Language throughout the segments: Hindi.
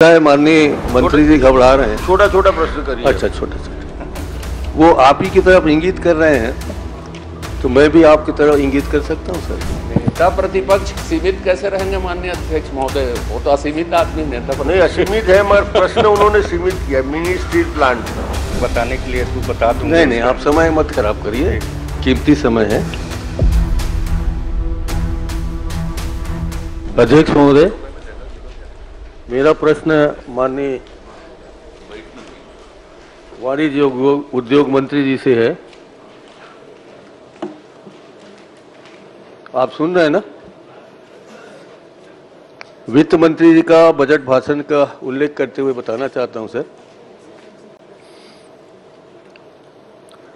है माननीय मंत्री जी घबरा रहे हैं। छोटा छोटा प्रश्न करिए। अच्छा, छोटा छोटा। वो आप ही की तरफ इंगित कर रहे हैं तो मैं भी आपकी तरफ इंगित कर सकता हूँ सर। नेता प्रतिपक्ष सीमित कैसे रहेंगे माननीय अध्यक्ष महोदय? वो तो असीमित आदमी नेता नहीं, असीमित है मगर प्रश्न उन्होंने सीमित किया। मिनी स्टील प्लांट बताने के लिए तू बता दूं। नहीं, आप समय मत खराब करिए, कीमती समय है। अध्यक्ष महोदय, मेरा प्रश्न माननीय वाणिज्य उद्योग मंत्री जी से है। आप सुन रहे हैं ना? वित्त मंत्री जी का बजट भाषण का उल्लेख करते हुए बताना चाहता हूं सर,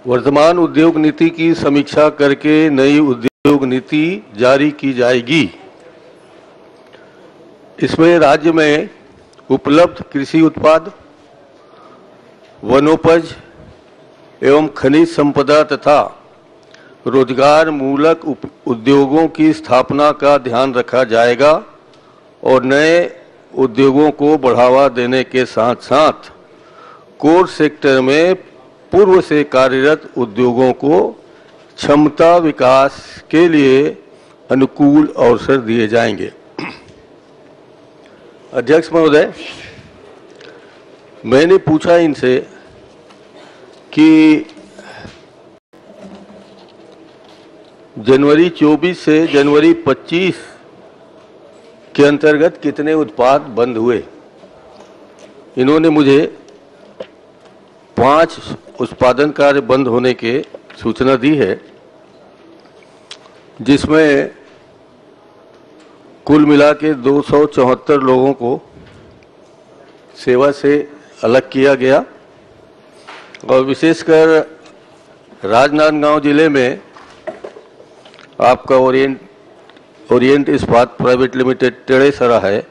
वर्तमान उद्योग नीति की समीक्षा करके नई उद्योग नीति जारी की जाएगी। इसमें राज्य में उपलब्ध कृषि उत्पाद, वनोपज एवं खनिज संपदा तथा रोजगार मूलक उद्योगों की स्थापना का ध्यान रखा जाएगा और नए उद्योगों को बढ़ावा देने के साथ साथ कोर सेक्टर में पूर्व से कार्यरत उद्योगों को क्षमता विकास के लिए अनुकूल अवसर दिए जाएंगे। अध्यक्ष महोदय, मैंने पूछा इनसे कि जनवरी 24 से जनवरी 25 के अंतर्गत कितने उत्पाद बंद हुए। इन्होंने मुझे 5 उत्पादन कार्य बंद होने के सूचना दी है, जिसमें कुल मिला के 274 लोगों को सेवा से अलग किया गया और विशेषकर राजनांदगांव जिले में आपका ओरिएंट इस्पात प्राइवेट लिमिटेड टेढ़ेसरा है,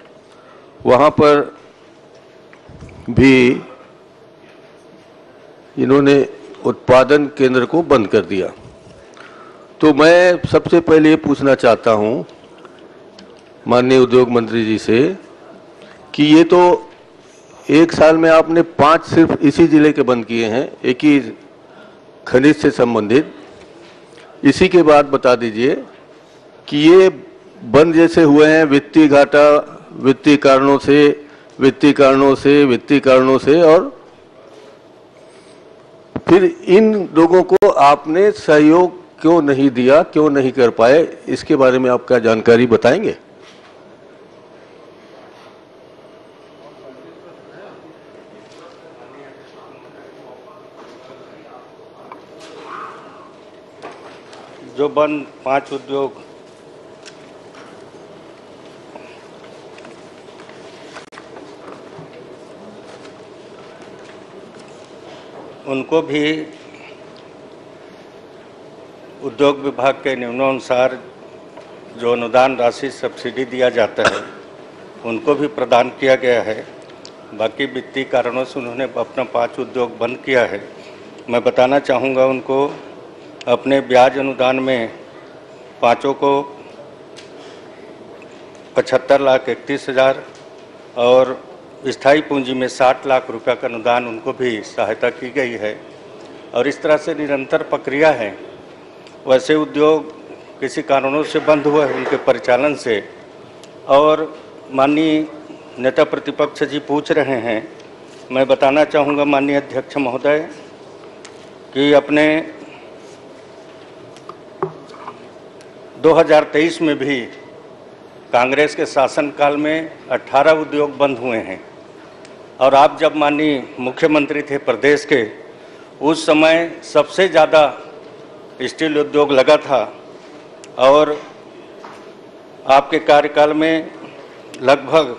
वहाँ पर भी इन्होंने उत्पादन केंद्र को बंद कर दिया। तो मैं सबसे पहले ये पूछना चाहता हूँ माननीय उद्योग मंत्री जी से कि ये तो एक साल में आपने 5 सिर्फ इसी जिले के बंद किए हैं, एक ही खनिज से संबंधित। इसी के बाद बता दीजिए कि ये बंद जैसे हुए हैं वित्तीय घाटा, वित्तीय कारणों से और फिर इन लोगों को आपने सहयोग क्यों नहीं दिया, क्यों नहीं कर पाए, इसके बारे में आप क्या जानकारी बताएंगे? जो बंद 5 उद्योग उनको भी उद्योग विभाग के नियमानुसार जो अनुदान राशि सब्सिडी दिया जाता है उनको भी प्रदान किया गया है। बाकी वित्तीय कारणों से उन्होंने अपना 5 उद्योग बंद किया है। मैं बताना चाहूँगा उनको अपने ब्याज अनुदान में 5 को 75,31,000 और स्थायी पूंजी में 60 लाख रुपए का अनुदान उनको भी सहायता की गई है। और इस तरह से निरंतर प्रक्रिया है। वैसे उद्योग किसी कारणों से बंद हुए हैं उनके परिचालन से। और माननीय नेता प्रतिपक्ष जी पूछ रहे हैं, मैं बताना चाहूँगा माननीय अध्यक्ष महोदय कि अपने 2023 में भी कांग्रेस के शासनकाल में 18 उद्योग बंद हुए हैं। और आप जब माननीय मुख्यमंत्री थे प्रदेश के, उस समय सबसे ज़्यादा स्टील उद्योग लगा था और आपके कार्यकाल में लगभग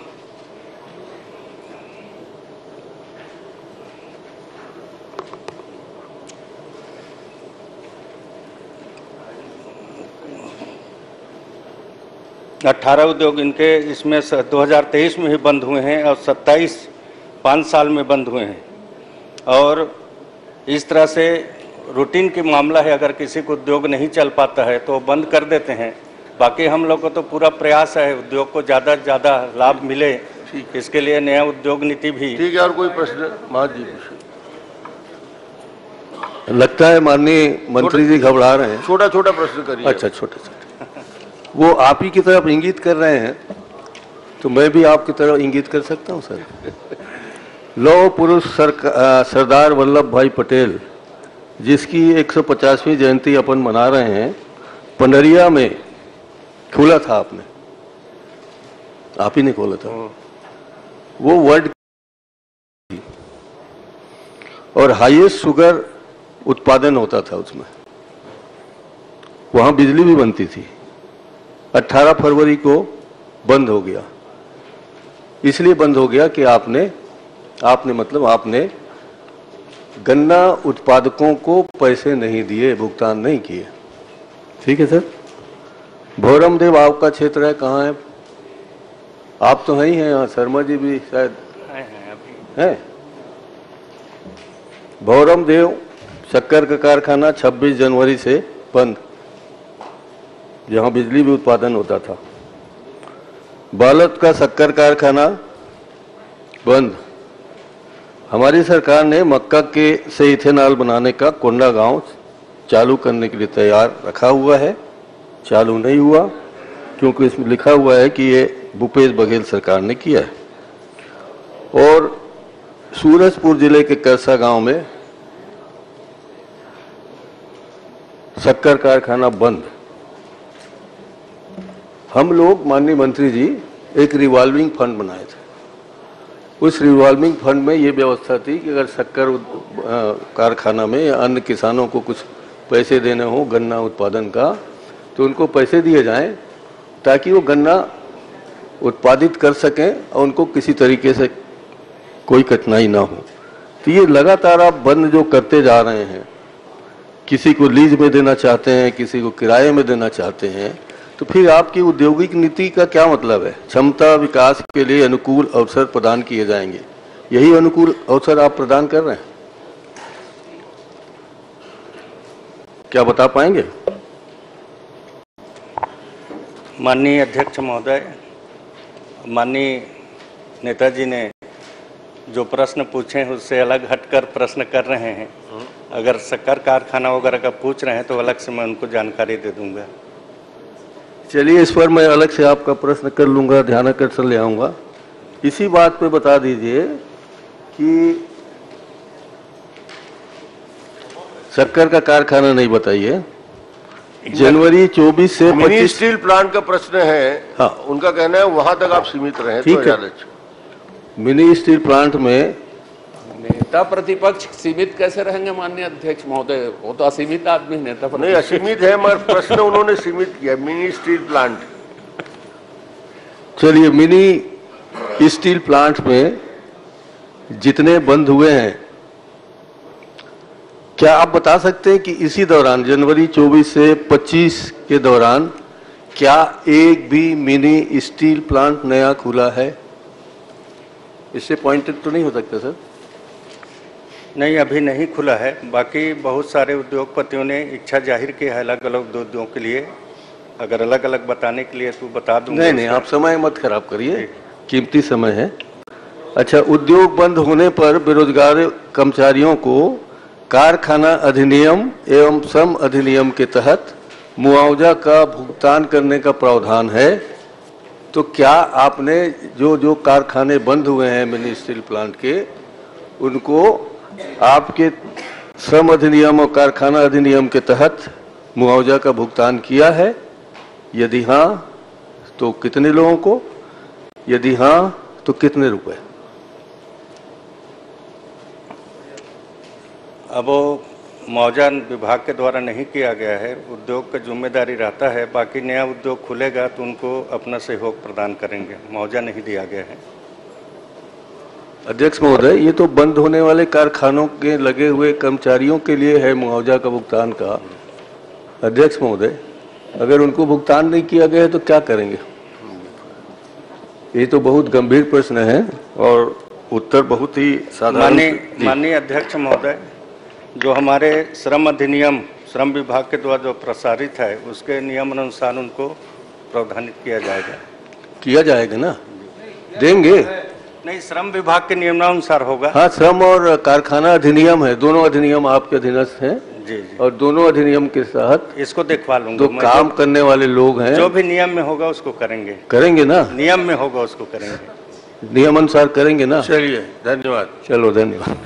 अट्ठारह उद्योग इनके इसमें 2023 में ही बंद हुए हैं और 5 साल में बंद हुए हैं। और इस तरह से रूटीन की मामला है, अगर किसी को उद्योग नहीं चल पाता है तो बंद कर देते हैं। बाकी हम लोग को तो पूरा प्रयास है उद्योग को ज़्यादा से ज़्यादा लाभ मिले ठीक है। इसके लिए नया उद्योग नीति भी। ठीक है, और कोई प्रश्न? महाराज जी लगता है माननीय मंत्री जी घबरा रहे हैं। छोटा छोटा प्रश्न करिए। अच्छा, छोटे छोटे। वो आप ही की तरफ इंगित कर रहे हैं, तो मैं भी आपकी तरफ इंगित कर सकता हूं सर। लौह पुरुष सरदार वल्लभ भाई पटेल, जिसकी 150वीं जयंती अपन मना रहे हैं, पंडरिया में खोला था आपने, आप ही ने खोला था। वो वर्ल्ड और हाईएस्ट शुगर उत्पादन होता था उसमें, वहां बिजली भी बनती थी। 18 फरवरी को बंद हो गया। इसलिए बंद हो गया कि आपने गन्ना उत्पादकों को पैसे नहीं दिए, भुगतान नहीं किए। ठीक है सर। भौरम देव आपका क्षेत्र है, कहाँ है? आप तो हैं ही हैं यहाँ, शर्मा जी भी शायद हैं। भौरम देव शक्कर का कारखाना 26 जनवरी से बंद, जहां बिजली भी उत्पादन होता था। बालत का शक्कर कारखाना बंद। हमारी सरकार ने मक्का के से इथेनॉल बनाने का कोंडागांव चालू करने के लिए तैयार रखा हुआ है, चालू नहीं हुआ क्योंकि इसमें लिखा हुआ है कि ये भूपेश बघेल सरकार ने किया है। और सूरजपुर जिले के करसा गांव में शक्कर कारखाना बंद। हम लोग माननीय मंत्री जी एक रिवॉल्विंग फंड बनाए थे। उस रिवॉल्विंग फंड में ये व्यवस्था थी कि अगर शक्कर कारखाना में या अन्य किसानों को कुछ पैसे देने हो गन्ना उत्पादन का, तो उनको पैसे दिए जाएं ताकि वो गन्ना उत्पादित कर सकें और उनको किसी तरीके से कोई कठिनाई ना हो। तो ये लगातार आप बंद जो करते जा रहे हैं, किसी को लीज में देना चाहते हैं, किसी को किराए में देना चाहते हैं, तो फिर आपकी औद्योगिक नीति का क्या मतलब है? क्षमता विकास के लिए अनुकूल अवसर प्रदान किए जाएंगे, यही अनुकूल अवसर आप प्रदान कर रहे हैं? क्या बता पाएंगे? माननीय अध्यक्ष महोदय, माननीय नेताजी ने जो प्रश्न पूछे हैं उससे अलग हटकर प्रश्न कर रहे हैं। अगर शक्कर कारखाना वगैरह का पूछ रहे हैं तो अलग से मैं उनको जानकारी दे दूंगा। चलिए, इस पर मैं अलग से आपका प्रश्न कर लूंगा, ध्यानाकर्षण ले आऊंगा। इसी बात पे बता दीजिए कि शक्कर का कारखाना नहीं बताइए, जनवरी 24 से मिनी 25 स्टील प्लांट का प्रश्न है। हाँ। उनका कहना है वहां तक आप सीमित रहे ठीक तो है। ज्यादा अच्छा। मिनी स्टील प्लांट में नेता प्रतिपक्ष सीमित कैसे रहेंगे माननीय अध्यक्ष महोदय? वो तो असीमित आदमी नेता नहीं, प्रतिपक्ष। असीमित है मगर प्रश्न उन्होंने सीमित किया, मिनी स्टील प्लांट। चलिए, मिनी स्टील प्लांट में जितने बंद हुए हैं, क्या आप बता सकते हैं कि इसी दौरान जनवरी 24 से 25 के दौरान क्या एक भी मिनी स्टील प्लांट नया खुला है? इससे पॉइंटेड तो नहीं हो सकता सर? नहीं, अभी नहीं खुला है। बाकी बहुत सारे उद्योगपतियों ने इच्छा जाहिर की है अलग अलग उद्योगों के लिए। अगर अलग अलग बताने के लिए तो बता दूंगा। नहीं, आप समय मत खराब करिए, कीमती समय है। अच्छा, उद्योग बंद होने पर बेरोजगार कर्मचारियों को कारखाना अधिनियम एवं श्रम अधिनियम के तहत मुआवजा का भुगतान करने का प्रावधान है। तो क्या आपने जो कारखाने बंद हुए हैं मिनी स्टील प्लांट के, उनको आपके श्रम अधिनियम और कारखाना अधिनियम के तहत मुआवजा का भुगतान किया है? यदि हाँ तो कितने लोगों को? यदि हाँ तो कितने रुपए? अब वो मुआवजा विभाग के द्वारा नहीं किया गया है, उद्योग का जिम्मेदारी रहता है। बाकी नया उद्योग खुलेगा तो उनको अपना सहयोग प्रदान करेंगे, मुआवजा नहीं दिया गया है। अध्यक्ष महोदय, ये तो बंद होने वाले कारखानों के लगे हुए कर्मचारियों के लिए है मुआवजा का भुगतान का। अध्यक्ष महोदय, अगर उनको भुगतान नहीं किया गया है तो क्या करेंगे? ये तो बहुत गंभीर प्रश्न है और उत्तर बहुत ही साधारण। माननीय अध्यक्ष महोदय, जो हमारे श्रम अधिनियम श्रम विभाग के द्वारा जो प्रसारित है उसके नियम अनुसार उनको प्रावधानित किया जाएगा। किया जाएगा ना? देंगे? नहीं, श्रम विभाग के नियमानुसार होगा। हाँ, श्रम और कारखाना अधिनियम है, दोनों अधिनियम आपके अधीनस्थ हैं। जी जी, और दोनों अधिनियम के तहत इसको देखवा लूंगा जो मैं। काम करने वाले लोग हैं जो भी नियम में होगा उसको करेंगे, करेंगे ना, नियम में होगा उसको करेंगे। नियम अनुसार करेंगे ना। चलिए, धन्यवाद। चलो, धन्यवाद।